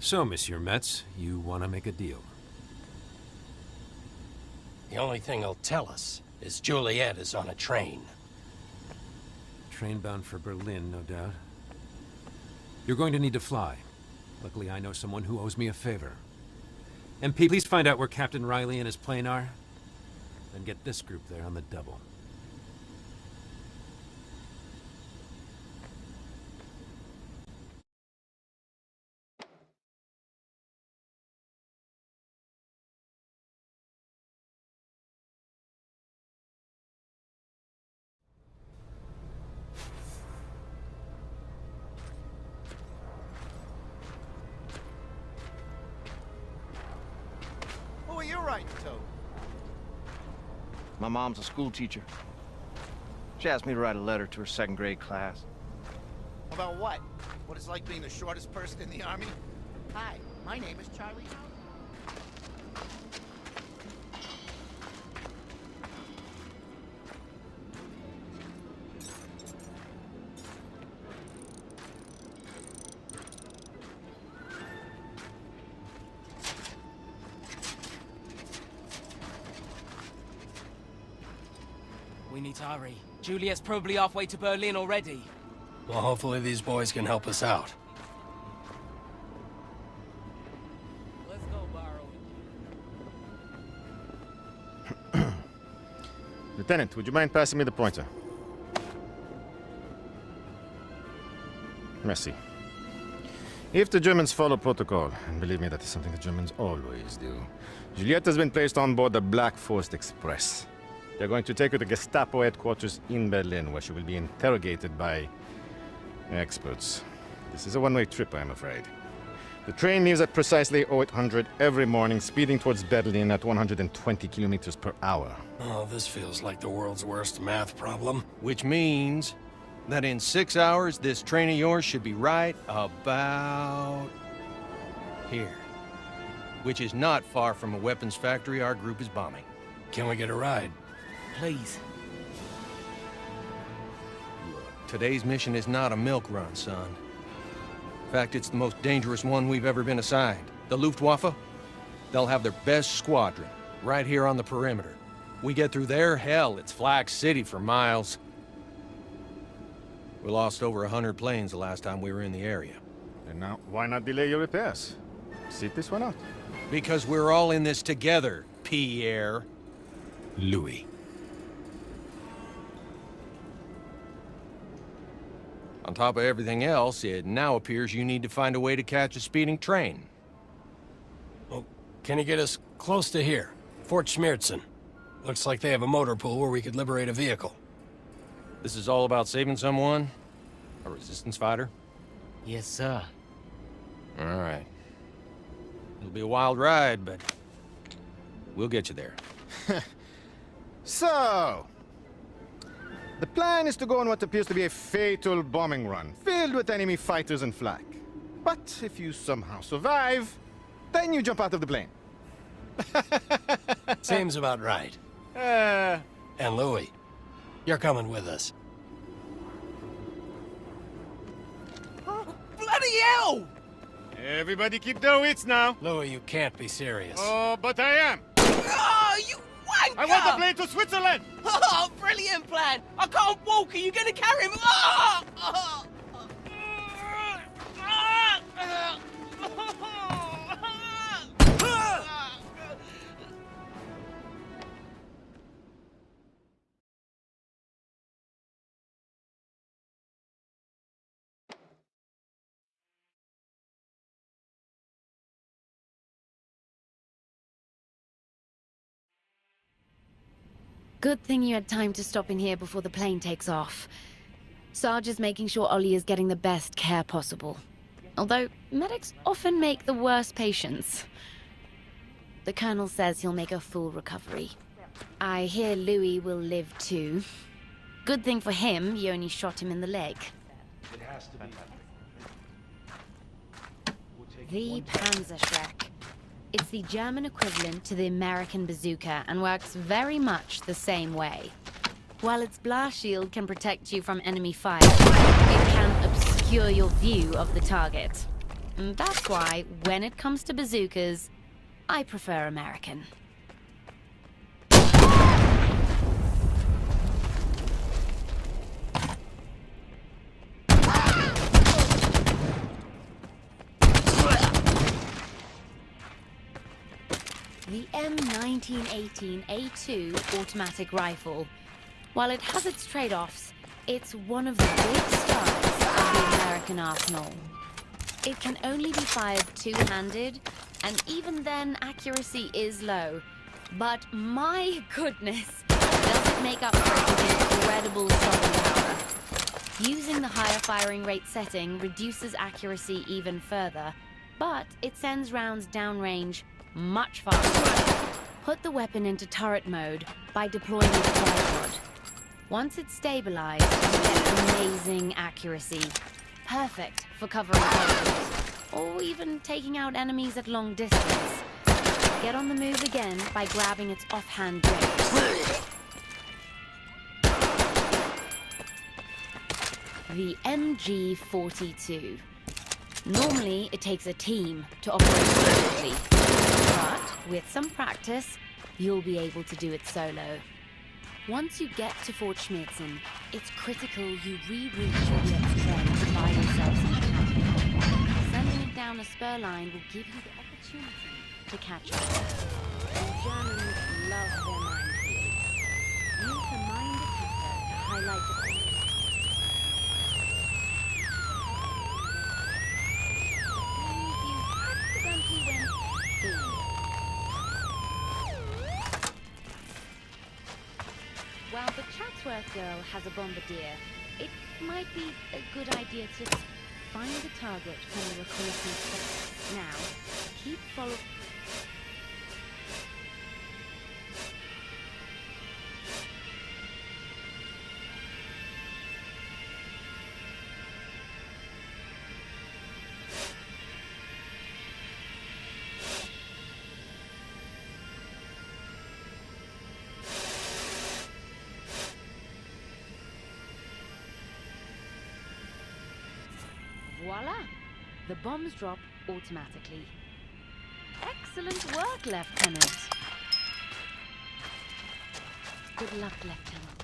So, Monsieur Metz, you want to make a deal? The only thing he'll tell us is Juliet is on a train. Train bound for Berlin, no doubt. You're going to need to fly. Luckily, I know someone who owes me a favor. MP, please find out where Captain Riley and his plane are, and get this group there on the double. Who are you writing to? My mom's a school teacher. She asked me to write a letter to her second grade class. About what? What it's like being the shortest person in the army? Hi, my name is Charlie. We need to hurry. Juliet's probably halfway to Berlin already. Well, hopefully these boys can help us out. Let's go, Barrow. Lieutenant, would you mind passing me the pointer? Merci. If the Germans follow protocol, and believe me, that is something the Germans always do, Juliet has been placed on board the Black Forest Express. They're going to take her to Gestapo headquarters in Berlin, where she will be interrogated by experts. This is a one-way trip, I'm afraid. The train leaves at precisely 0800 every morning, speeding towards Berlin at 120 kilometers per hour. Oh, this feels like the world's worst math problem. Which means that in 6 hours, this train of yours should be right about here. Which is not far from a weapons factory our group is bombing. Can we get a ride? Please. Today's mission is not a milk run, son. In fact, it's the most dangerous one we've ever been assigned. The Luftwaffe, they'll have their best squadron right here on the perimeter. We get through there, hell, it's Flak City for miles. We lost over 100 planes the last time we were in the area. And now, why not delay your repairs? Sit this one out. Because we're all in this together, Pierre. Louis. On top of everything else, it now appears you need to find a way to catch a speeding train. Well, can you get us close to here? Fort Schmiertzen. Looks like they have a motor pool where we could liberate a vehicle. This is all about saving someone? A resistance fighter? Yes, sir. All right. It'll be a wild ride, but we'll get you there. So, the plan is to go on what appears to be a fatal bombing run, filled with enemy fighters and flak. But if you somehow survive, then you jump out of the plane. Seems about right. And Louis, you're coming with us. Bloody hell! Everybody keep their wits now. Louis, you can't be serious. Oh, but I am. Oh, you wanker! I want the plane to Switzerland! Oh, brilliant plan! I can't walk. Are you gonna carry him? Oh! Oh! Good thing you had time to stop in here before the plane takes off. Sarge is making sure Ollie is getting the best care possible. Although, medics often make the worst patients. The Colonel says he'll make a full recovery. I hear Louis will live too. Good thing for him, you only shot him in the leg. The Panzerschreck. It's the German equivalent to the American bazooka and works very much the same way. While its blast shield can protect you from enemy fire, it can obscure your view of the target. And that's why, when it comes to bazookas, I prefer American. The M1918A2 automatic rifle. While it has its trade-offs, it's one of the big stars of the American arsenal. It can only be fired two-handed, and even then accuracy is low. But my goodness, does it make up for it with incredible stopping power. Using the higher firing rate setting reduces accuracy even further, but it sends rounds downrange much faster. Put the weapon into turret mode by deploying the tripod. Once it's stabilized, you get amazing accuracy. Perfect for covering targets, or even taking out enemies at long distance. Get on the move again by grabbing its offhand grip. The MG42. Normally, it takes a team to operate effectively, but with some practice, you'll be able to do it solo. Once you get to Fort Schmerzen, it's critical you reroute Juliet's train to buy yourself some time. Sending it down a spur line will give you the opportunity to catch up. And Germans love their minefields. Use the mine detector to highlight the While the Chatsworth girl has a bombardier, it might be a good idea to find the target from the reconnaissance set. Now, keep following. Voila! The bombs drop automatically. Excellent work, Lieutenant. Good luck, Lieutenant.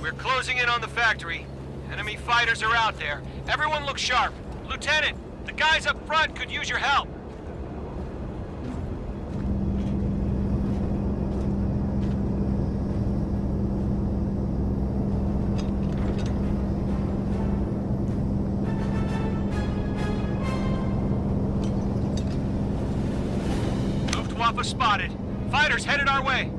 We're closing in on the factory. Enemy fighters are out there. Everyone look sharp. Lieutenant, the guys up front could use your help. Luftwaffe spotted. Fighters headed our way.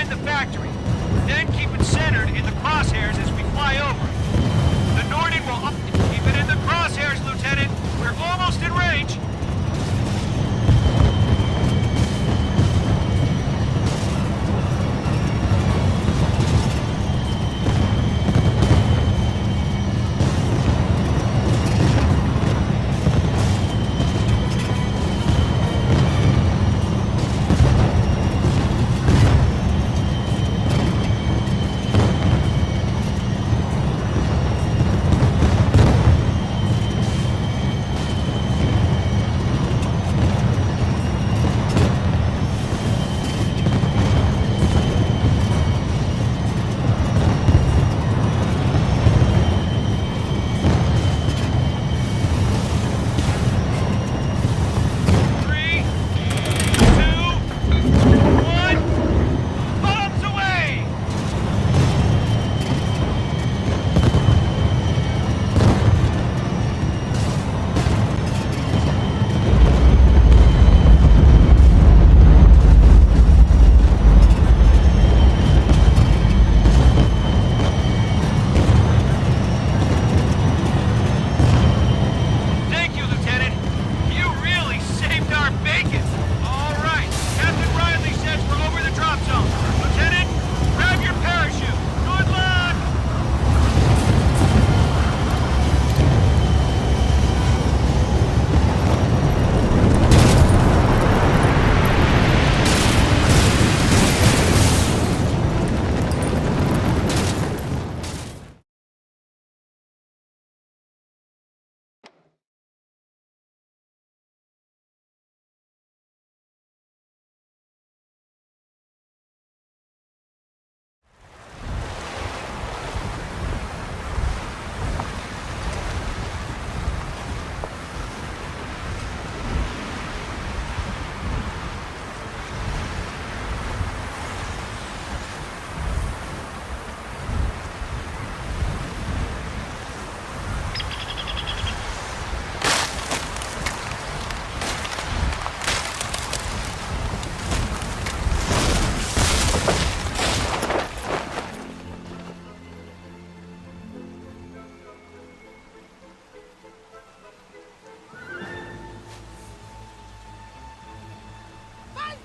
inside the factory. Then keep it centered in the crosshairs as we fly over. The Norden will keep it in the crosshairs, Lieutenant. We're almost in range.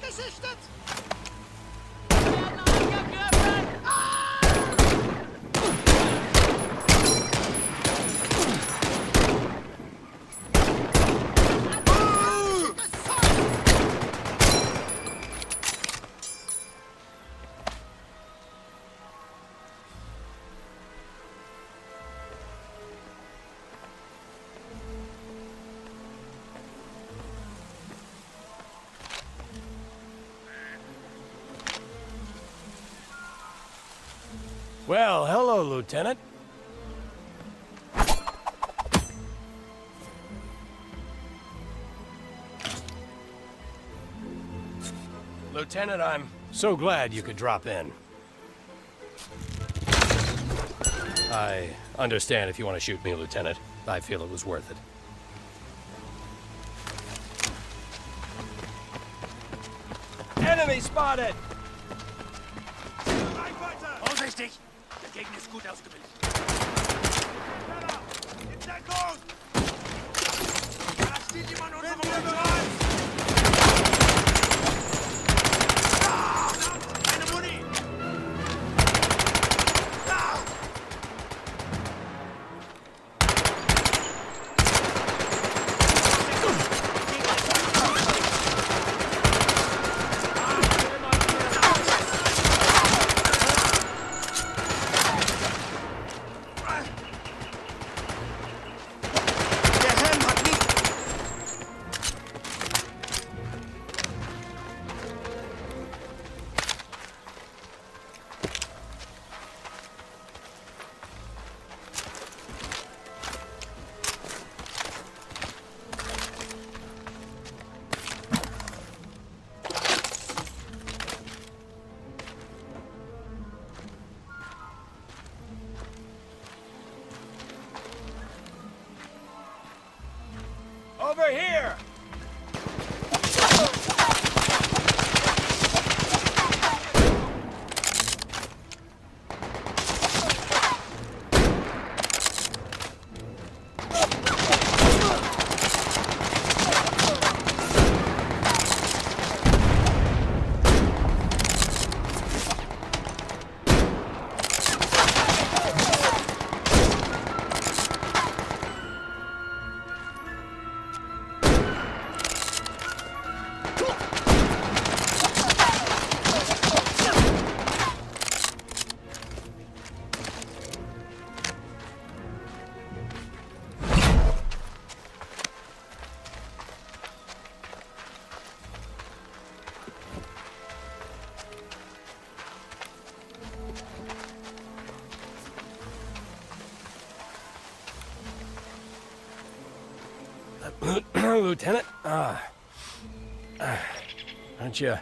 Gesichtet! Well, hello, Lieutenant. Lieutenant, I'm so glad you could drop in. I understand if you want to shoot me, Lieutenant. I feel it was worth it. Enemy spotted! Vorsichtig! Der Gegner ist gut ausgebildet. In Deckung! Da steht jemand unserer bereit! Eine Muni! Da! Over here! Lieutenant, why don't you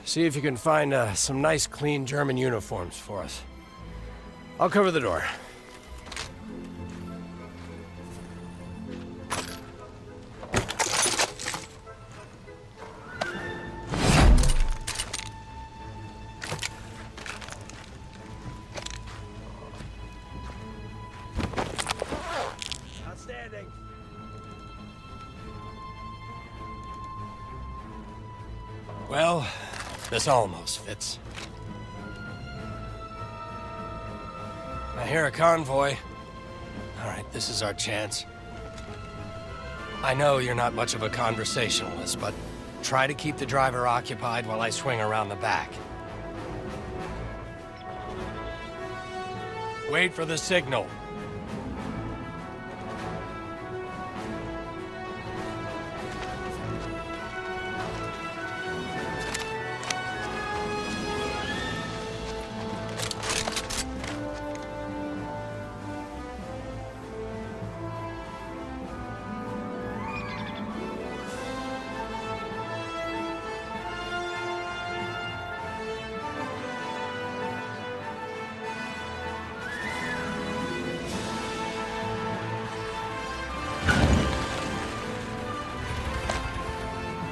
see if you can find some nice, clean German uniforms for us? I'll cover the door. Outstanding. Well, this almost fits. I hear a convoy. All right, this is our chance. I know you're not much of a conversationalist, but try to keep the driver occupied while I swing around the back. Wait for the signal.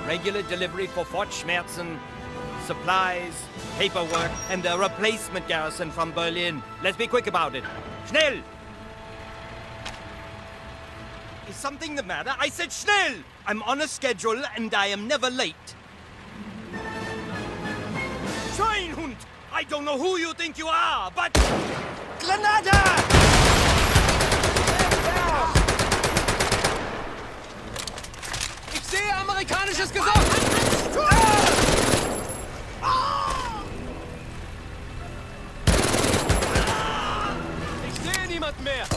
Regular delivery for Fort Schmerzen. Supplies, paperwork, and a replacement garrison from Berlin. Let's be quick about it. Schnell! Is something the matter? I said schnell! I'm on a schedule and I am never late. Schweinhund! I don't know who you think you are, but... Granada! Ich sehe amerikanisches Gesamt! Ich sehe niemanden mehr!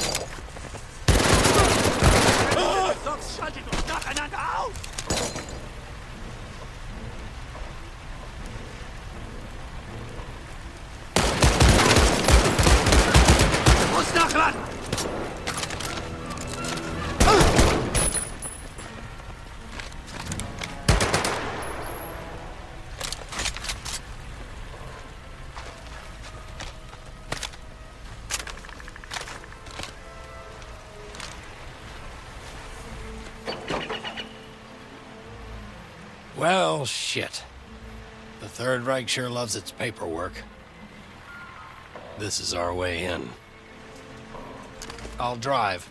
Sonst schaltet uns nacheinander auf! Muss nachladen! Well, shit. The Third Reich sure loves its paperwork. This is our way in. I'll drive.